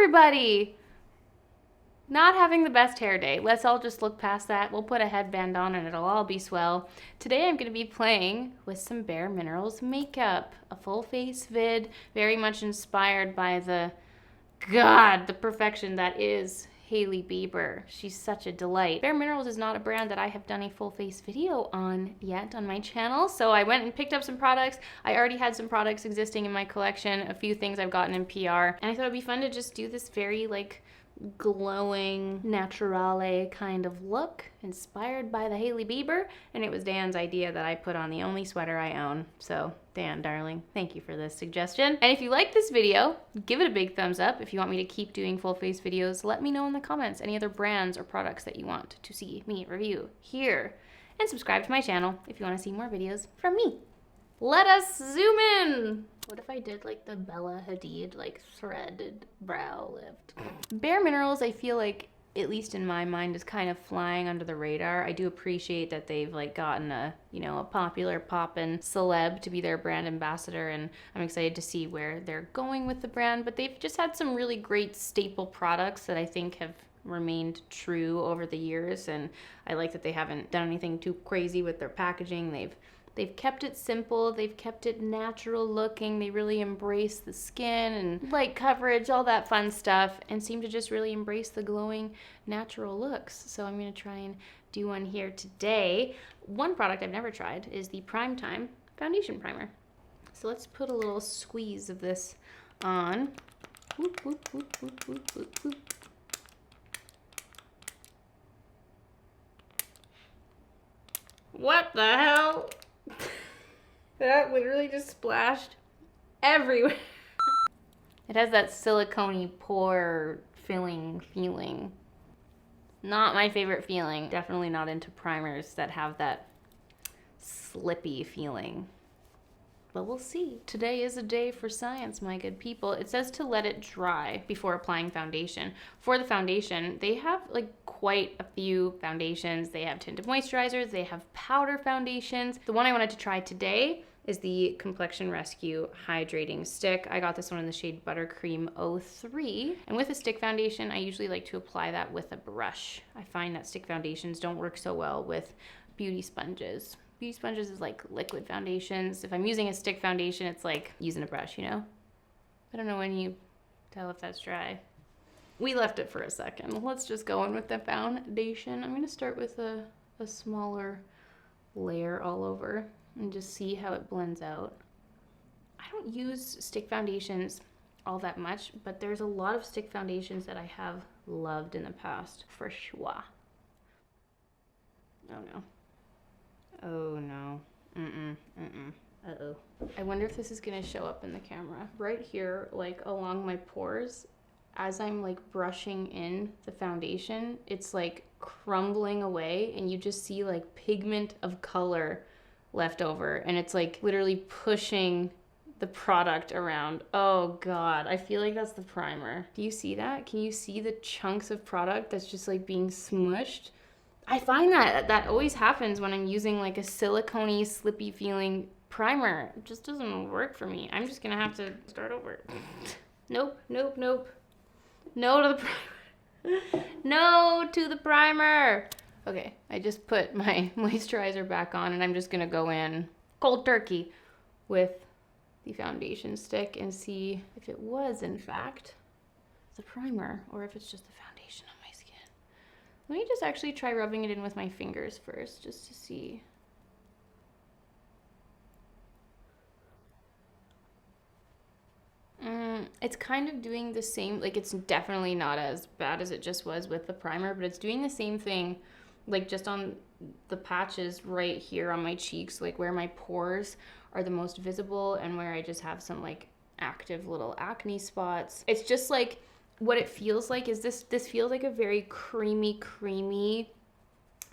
everybody! Not having the best hair day. Let's all just look past that. We'll put a headband on and it'll all be swell. Today I'm going to be playing with some bareMinerals makeup. A full face vid, very much inspired by the perfection that is Hailey Bieber. She's such a delight. bareMinerals is not a brand that I have done a full face video on yet on my channel, so I went and picked up some products. I already had some products existing in my collection, a few things I've gotten in PR, and I thought it'd be fun to just do this very like glowing naturale kind of look inspired by the Hailey Bieber, and it was Dan's idea that I put on the only sweater I own. So Dan, darling, thank you for this suggestion. And if you like this video, give it a big thumbs up. If you want me to keep doing full face videos, let me know in the comments any other brands or products that you want to see me review here, and subscribe to my channel if you want to see more videos from me. Let us zoom in. What if I did like the Bella Hadid like threaded brow lift? bareMinerals, I feel like, at least in my mind, is kind of flying under the radar. I do appreciate that they've like gotten a, you know, a popular poppin' celeb to be their brand ambassador, and I'm excited to see where they're going with the brand, but they've just had some really great staple products that I think have remained true over the years, and I like that they haven't done anything too crazy with their packaging. They've kept it simple, they've kept it natural looking, they really embrace the skin and light coverage, all that fun stuff, and seem to just really embrace the glowing natural looks. So I'm gonna try and do one here today. One product I've never tried is the Prime Time Foundation Primer. So let's put a little squeeze of this on. Whoop, whoop, whoop, whoop, whoop, whoop, whoop. What the hell? That literally just splashed everywhere. It has that silicone-y pore filling feeling. Not my favorite feeling. Definitely not into primers that have that slippy feeling. But we'll see. Today is a day for science, my good people. It says to let it dry before applying foundation. For the foundation, they have like quite a few foundations. They have tinted moisturizers, they have powder foundations. The one I wanted to try today is the Complexion Rescue Hydrating Stick. I got this one in the shade Buttercream 03. And with a stick foundation, I usually like to apply that with a brush. I find that stick foundations don't work so well with beauty sponges. Beauty sponges is like liquid foundations. If I'm using a stick foundation, it's like using a brush, you know? I don't know when you tell if that's dry. We left it for a second. Let's just go in with the foundation. I'm gonna start with a smaller layer all over and just see how it blends out. I don't use stick foundations all that much, but there's a lot of stick foundations that I have loved in the past, for sure. Oh no. Oh no. Uh-oh. I wonder if this is gonna show up in the camera. Right here, like along my pores, as I'm like brushing in the foundation, it's like crumbling away and you just see like pigment of color left over, and it's like literally pushing the product around. Oh God, I feel like that's the primer. Do you see that? Can you see the chunks of product that's just like being smushed? I find that always happens when I'm using like a silicone-y, slippy feeling primer. It just doesn't work for me. I'm just gonna have to start over. Nope, nope, nope. No to the primer. No to the primer. Okay, I just put my moisturizer back on and I'm just gonna go in cold turkey with the foundation stick and see if it was in fact the primer or if it's just the foundation on my skin. Let me just actually try rubbing it in with my fingers first just to see. It's kind of doing the same, like it's definitely not as bad as it just was with the primer, but it's doing the same thing like just on the patches right here on my cheeks, like where my pores are the most visible and where I just have some like active little acne spots. It's just like what it feels like is this feels like a very creamy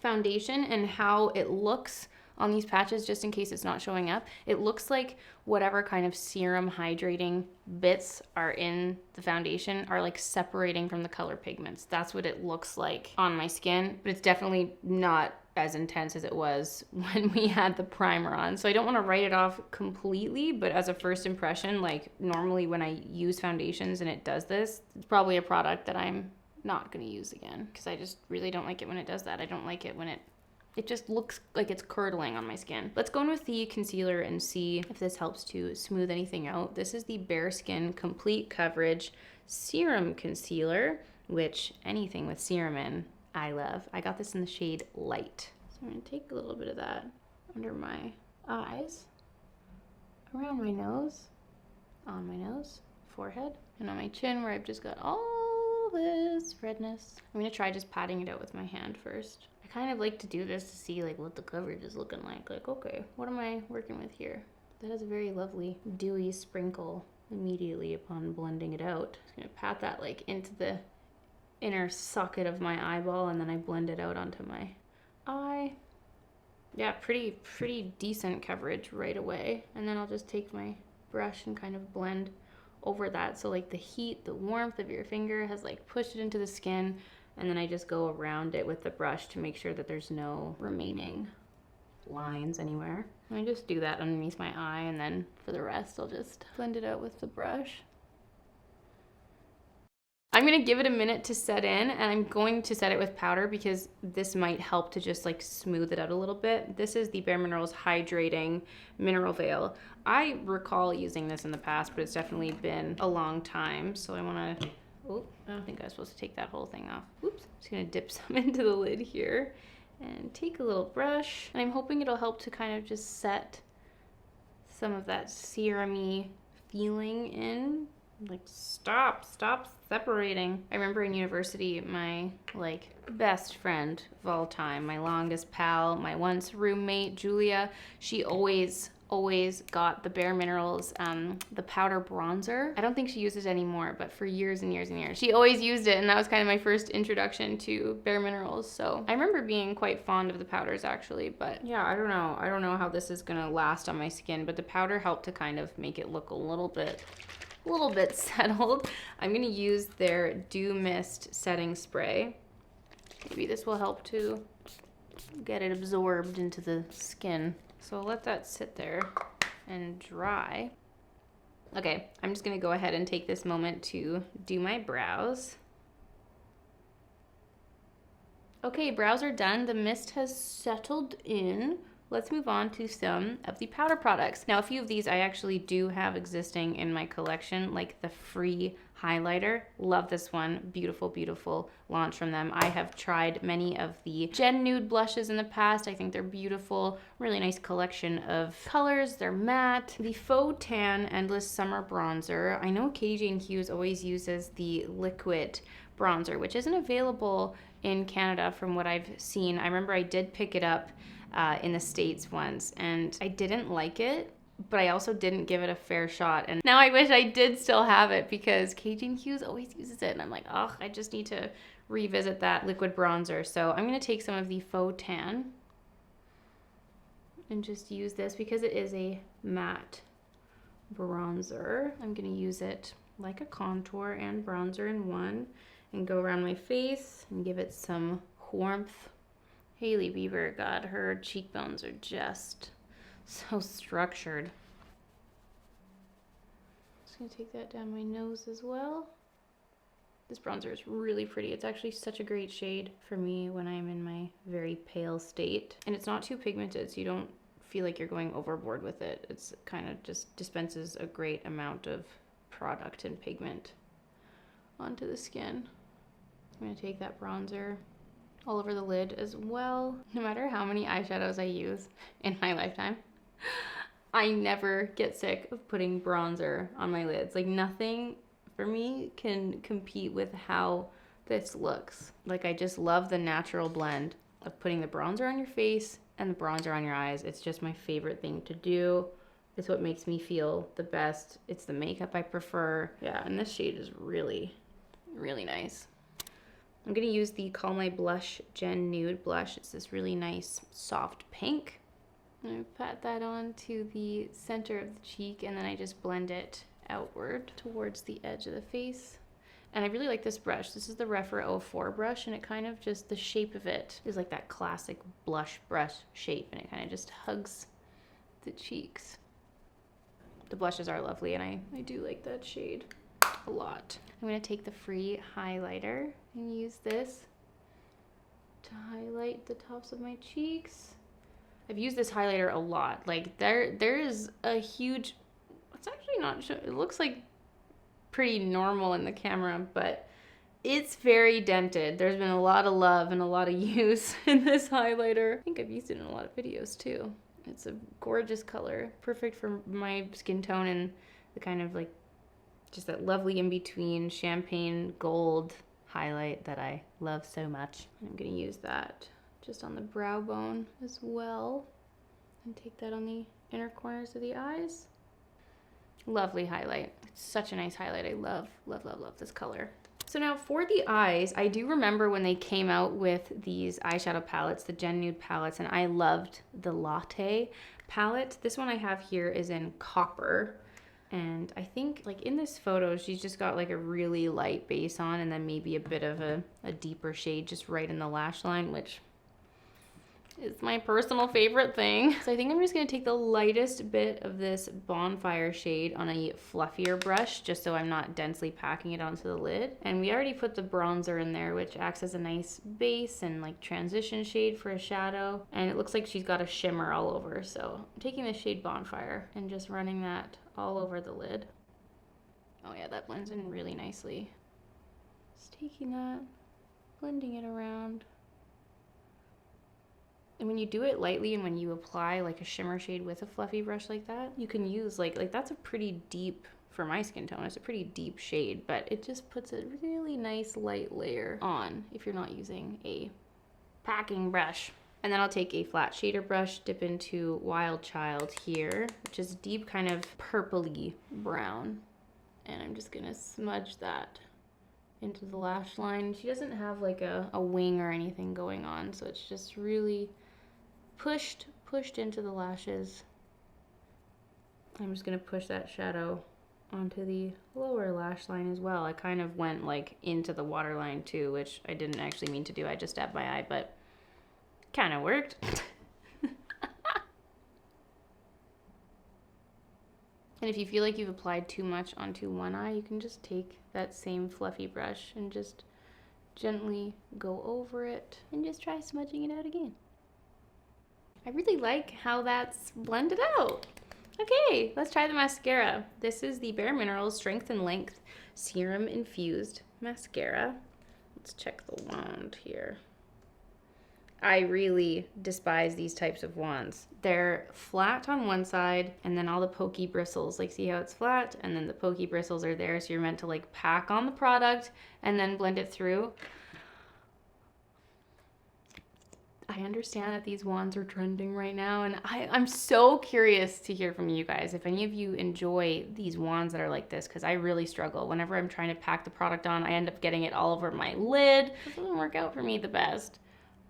foundation, and how it looks on these patches, just in case it's not showing up, it looks like whatever kind of serum hydrating bits are in the foundation are like separating from the color pigments. That's what it looks like on my skin, but it's definitely not as intense as it was when we had the primer on. So I don't want to write it off completely, but as a first impression, like normally when I use foundations and it does this, it's probably a product that I'm not going to use again because I just really don't like it when it does that. I don't like it when it just looks like it's curdling on my skin. Let's go in with the concealer and see if this helps to smooth anything out. This is the Bareskin Complete Coverage Serum Concealer, which anything with serum in, I love. I got this in the shade Light. So I'm gonna take a little bit of that under my eyes, around my nose, on my nose, forehead, and on my chin where I've just got all this redness. I'm gonna try just patting it out with my hand first. I kind of like to do this to see like what the coverage is looking like. Like, okay, what am I working with here? That is a very lovely dewy sprinkle immediately upon blending it out. I'm gonna pat that like into the inner socket of my eyeball and then I blend it out onto my eye. Yeah, pretty decent coverage right away. And then I'll just take my brush and kind of blend over that. So like the heat, the warmth of your finger has like pushed it into the skin, and then I just go around it with the brush to make sure that there's no remaining lines anywhere. I just do that underneath my eye, and then for the rest I'll just blend it out with the brush. I'm gonna give it a minute to set in, and I'm going to set it with powder because this might help to just like smooth it out a little bit. This is the bareMinerals Hydrating Mineral Veil. I recall using this in the past, but it's definitely been a long time. So I wanna, oh, I don't think I was supposed to take that whole thing off. Oops, just gonna dip some into the lid here and take a little brush. And I'm hoping it'll help to kind of just set some of that serum-y feeling in. Like, stop separating. I remember in university, my like best friend of all time, my longest pal, my once roommate, Julia, she always got the bareMinerals, the powder bronzer. I don't think she uses it anymore, but for years and years and years, she always used it, and that was kind of my first introduction to bareMinerals. So I remember being quite fond of the powders actually, but yeah, I don't know how this is gonna last on my skin, but the powder helped to kind of make it look a little bit settled. I'm gonna use their Dew Mist setting spray. Maybe this will help to get it absorbed into the skin. So let that sit there and dry. Okay, I'm just gonna go ahead and take this moment to do my brows. Okay, brows are done. The mist has settled in. Let's move on to some of the powder products. Now, a few of these I actually do have existing in my collection, like the Free Highlighter. Love this one. Beautiful, beautiful launch from them. I have tried many of the Gen Nude blushes in the past. I think they're beautiful. Really nice collection of colors. They're matte. The Faux Tan Endless Summer Bronzer. I know Cajun Hues always uses the liquid bronzer, which isn't available in Canada from what I've seen. I remember I did pick it up in the States once, and I didn't like it, but I also didn't give it a fair shot. And now I wish I did still have it because Cajun Hues always uses it, and I'm like, oh, I just need to revisit that liquid bronzer. So I'm gonna take some of the Faux Tan and just use this because it is a matte bronzer. I'm gonna use it like a contour and bronzer in one and go around my face and give it some warmth. Hailey Bieber, God, her cheekbones are just so structured. Just gonna take that down my nose as well. This bronzer is really pretty. It's actually such a great shade for me when I'm in my very pale state. And it's not too pigmented, so you don't feel like you're going overboard with it. It's kind of just dispenses a great amount of product and pigment onto the skin. I'm gonna take that bronzer all over the lid as well. No matter how many eyeshadows I use in my lifetime, I never get sick of putting bronzer on my lids. Like, nothing for me can compete with how this looks. Like, I just love the natural blend of putting the bronzer on your face and the bronzer on your eyes. It's just my favorite thing to do. It's what makes me feel the best. It's the makeup I prefer. Yeah, and this shade is really, really nice. I'm gonna use the Call My Blush Gen Nude blush. It's this really nice soft pink. I'm gonna pat that on to the center of the cheek, and then I just blend it outward towards the edge of the face. And I really like this brush. This is the Rephr 04 brush, and it kind of just, the shape of it is like that classic blush brush shape, and it kind of just hugs the cheeks. The blushes are lovely, and I do like that shade a lot. I'm gonna take the free highlighter and use this to highlight the tops of my cheeks. I've used this highlighter a lot. Like there is a huge, it's actually not, it looks like pretty normal in the camera, but it's very dented. There's been a lot of love and a lot of use in this highlighter. I think I've used it in a lot of videos too. It's a gorgeous color, perfect for my skin tone, and the kind of like just that lovely in-between champagne gold highlight that I love so much. I'm gonna use that just on the brow bone as well, and take that on the inner corners of the eyes. Lovely highlight. It's such a nice highlight. I love, love, love, love this color. So now for the eyes, I do remember when they came out with these eyeshadow palettes, the Gen Nude palettes, and I loved the Latte palette. This one I have here is in Copper. And I think like in this photo, she's just got like a really light base on, and then maybe a bit of a deeper shade just right in the lash line, which is my personal favorite thing. So I think I'm just gonna take the lightest bit of this Bonfire shade on a fluffier brush, just so I'm not densely packing it onto the lid. And we already put the bronzer in there, which acts as a nice base and like transition shade for a shadow. And it looks like she's got a shimmer all over. So I'm taking the shade Bonfire and just running that all over the lid. Oh yeah, that blends in really nicely. Just taking that, blending it around. And when you do it lightly, and when you apply like a shimmer shade with a fluffy brush like that, you can use like that's a pretty deep, for my skin tone, it's a pretty deep shade, but it just puts a really nice light layer on if you're not using a packing brush. And then I'll take a flat shader brush, dip into Wild Child here, which is deep kind of purpley brown. And I'm just gonna smudge that into the lash line. She doesn't have like a wing or anything going on, so it's just really pushed into the lashes. I'm just gonna push that shadow onto the lower lash line as well. I kind of went like into the waterline too, which I didn't actually mean to do. I just dabbed my eye, but kind of worked. And if you feel like you've applied too much onto one eye, you can just take that same fluffy brush and just gently go over it and just try smudging it out again. I really like how that's blended out. Okay, let's try the mascara. This is the bareMinerals Strength and Length Serum-Infused Mascara. Let's check the wand here. I really despise these types of wands. They're flat on one side, and then all the pokey bristles, like see how it's flat, and then the pokey bristles are there, so you're meant to like pack on the product and then blend it through. I understand that these wands are trending right now, and I'm so curious to hear from you guys if any of you enjoy these wands that are like this, because I really struggle. Whenever I'm trying to pack the product on, I end up getting it all over my lid. It doesn't work out for me the best,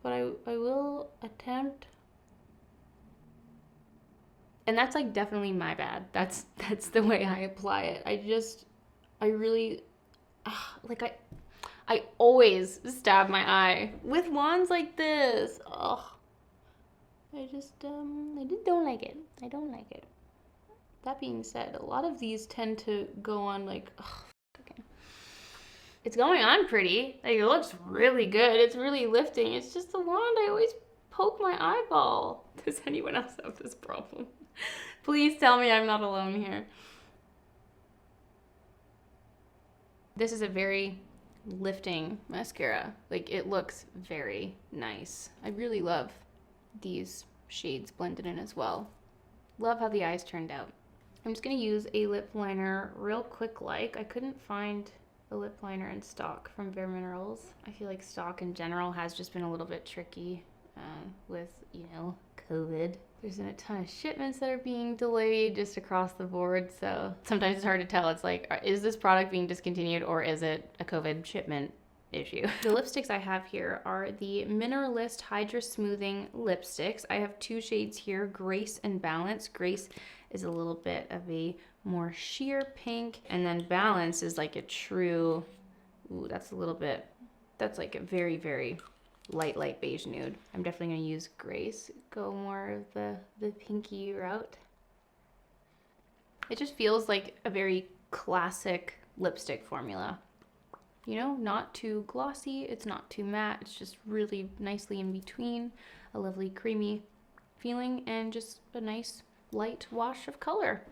but I will attempt. And that's like definitely my bad. That's the way I apply it. I really, I always stab my eye with wands like this. Oh, I just don't like it. I don't like it. That being said, a lot of these tend to go on like, oh, okay. It's going on pretty. Like it looks really good. It's really lifting. It's just the wand. I always poke my eyeball. Does anyone else have this problem? Please tell me I'm not alone here. This is a very lifting mascara. Like it looks very nice. I really love these shades blended in as well. Love how the eyes turned out. I'm just gonna use a lip liner real quick. Like I couldn't find a lip liner in stock from bareMinerals. I feel like stock in general has just been a little bit tricky with, you know, COVID. There's been a ton of shipments that are being delayed just across the board, so sometimes it's hard to tell. It's like, is this product being discontinued or is it a COVID shipment issue? The lipsticks I have here are the Mineralist Hydra-Smoothing Lipsticks. I have two shades here, Grace and Balance. Grace is a little bit of a more sheer pink, and then Balance is like a true Ooh, that's a little bit, that's like a very, very light beige nude. I'm definitely gonna use Grace, go more of the pinky route. It just feels like a very classic lipstick formula. You know, not too glossy, it's not too matte, it's just really nicely in between, a lovely creamy feeling, and just a nice light wash of color.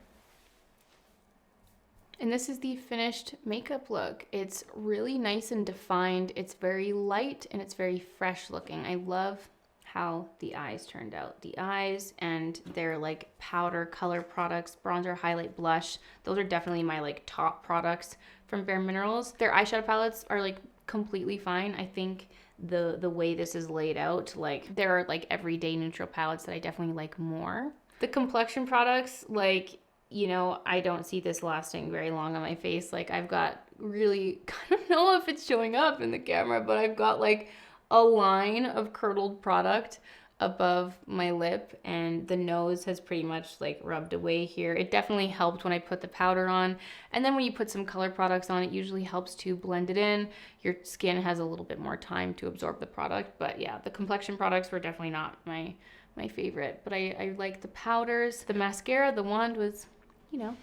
And this is the finished makeup look. It's really nice and defined. It's very light and it's very fresh looking. I love how the eyes turned out. The eyes and their like powder color products, bronzer, highlight, blush. Those are definitely my like top products from bareMinerals. Their eyeshadow palettes are like completely fine. I think the way this is laid out, like there are like everyday neutral palettes that I definitely like more. The Complexion products, like, you know, I don't see this lasting very long on my face. Like I've got really, I don't know if it's showing up in the camera, but I've got like a line of curdled product above my lip, and the nose has pretty much like rubbed away here. It definitely helped when I put the powder on. And then when you put some color products on, it usually helps to blend it in. Your skin has a little bit more time to absorb the product. But yeah, the Complexion products were definitely not my favorite, but I like the powders. The mascara, the wand was, you know,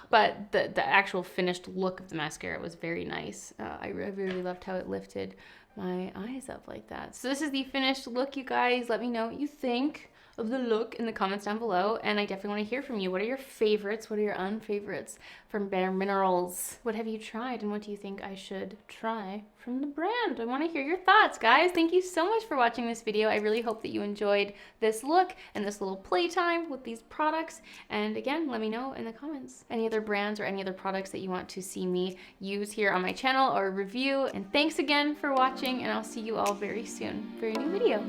but the actual finished look of the mascara was very nice. I really loved how it lifted my eyes up like that. So this is the finished look, you guys. Let me know what you think of the look in the comments down below, and I definitely want to hear from you. What are your favorites? What are your unfavorites from bareMinerals? What have you tried, and what do you think I should try from the brand? I want to hear your thoughts, guys. Thank you so much for watching this video. I really hope that you enjoyed this look and this little playtime with these products. And again, let me know in the comments any other brands or any other products that you want to see me use here on my channel or review. And thanks again for watching, and I'll see you all very soon for a new video.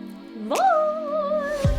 Bye!